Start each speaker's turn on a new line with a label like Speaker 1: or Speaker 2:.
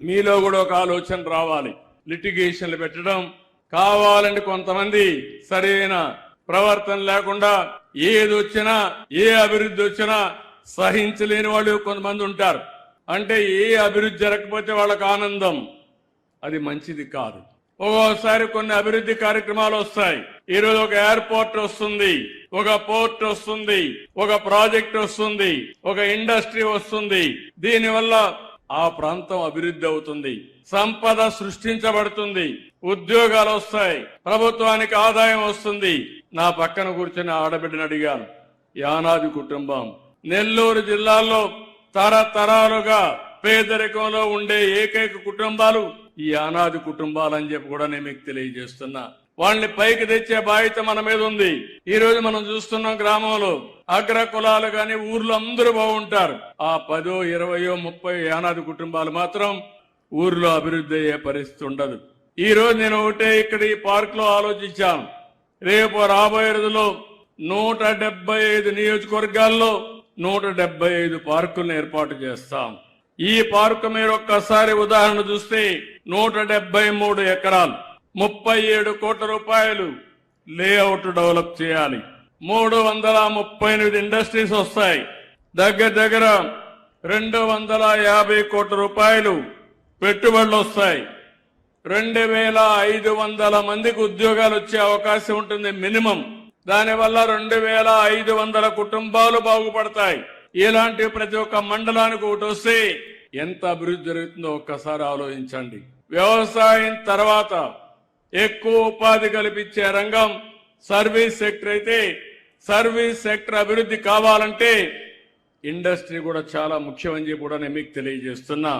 Speaker 1: మీలో కూడా ఒక ఆలోచన రావాలి. లిటిగేషన్లు పెట్టడం కావాలంటే కొంతమంది సరైన ప్రవర్తన లేకుండా ఏది వచ్చినా ఏ అభివృద్ధి వచ్చినా సహించలేని వాళ్ళు కొంతమంది ఉంటారు. అంటే ఏ అభివృద్ధి జరగకపోతే వాళ్ళకు ఆనందం, అది మంచిది కాదు. ఒక్కోసారి కొన్ని అభివృద్ధి కార్యక్రమాలు వస్తాయి. ఈరోజు ఒక ఎయిర్పోర్ట్ వస్తుంది, ఒక పోర్ట్ వస్తుంది, ఒక ప్రాజెక్ట్ వస్తుంది, ఒక ఇండస్ట్రీ వస్తుంది. దీనివల్ల ఆ ప్రాంతం అభివృద్ధి అవుతుంది, సంపద సృష్టించబడుతుంది, ఉద్యోగాలు వస్తాయి, ప్రభుత్వానికి ఆదాయం వస్తుంది. నా పక్కన కూర్చుని ఆడబిడ్డను అడిగాను, యానాది కుటుంబం నెల్లూరు జిల్లాలో తరతరాలుగా పేదరికంలో ఉండే ఏకైక కుటుంబాలు ఈ అనాది కుటుంబాలు అని చెప్పి కూడా నేను మీకు తెలియజేస్తున్నా. వాళ్ళని పైకి తెచ్చే బాధ్యత మన మీద ఉంది. ఈ రోజు మనం చూస్తున్నాం, గ్రామంలో అగ్ర కులాలు గాని ఊర్లో అందరూ బాగుంటారు. ఆ 10, 20, 30 అనాది కుటుంబాలు మాత్రం ఊర్లో అభివృద్ధి అయ్యే పరిస్థితి ఉండదు. ఈ రోజు నేను ఒకటే ఇక్కడ ఈ పార్క్ లో ఆలోచించాను, రేపు రాబోయే రోజుల్లో 175 నియోజకవర్గాల్లో 175 పార్కులను ఏర్పాటు చేస్తాం. ఈ పార్కు మీరు ఒక్కసారి ఉదాహరణ చూస్తే 173 ఎకరాలు, 37 కోట్ల రూపాయలు లేఅవుట్ డెవలప్ చేయాలి. 338 ఇండస్ట్రీస్ వస్తాయి. దగ్గర 250 కోట్ల రూపాయలు పెట్టుబడులు వస్తాయి. 2500 మందికి ఉద్యోగాలు వచ్చే అవకాశం ఉంటుంది మినిమం. దానివల్ల 2500 కుటుంబాలు బాగుపడతాయి. ఇలాంటి ప్రతి ఒక్క మండలానికి ఒకటి వస్తే ఎంత అభివృద్ధి జరుగుతుందో ఒక్కసారి ఆలోచించండి. వ్యవసాయం తర్వాత ఎక్కువ ఉపాధి కల్పించే రంగం సర్వీస్ సెక్టర్ అయితే, సర్వీస్ సెక్టర్ అభివృద్ధి కావాలంటే ఇండస్ట్రీ కూడా చాలా ముఖ్యమని చెప్పి కూడా నేను మీకు తెలియజేస్తున్నా.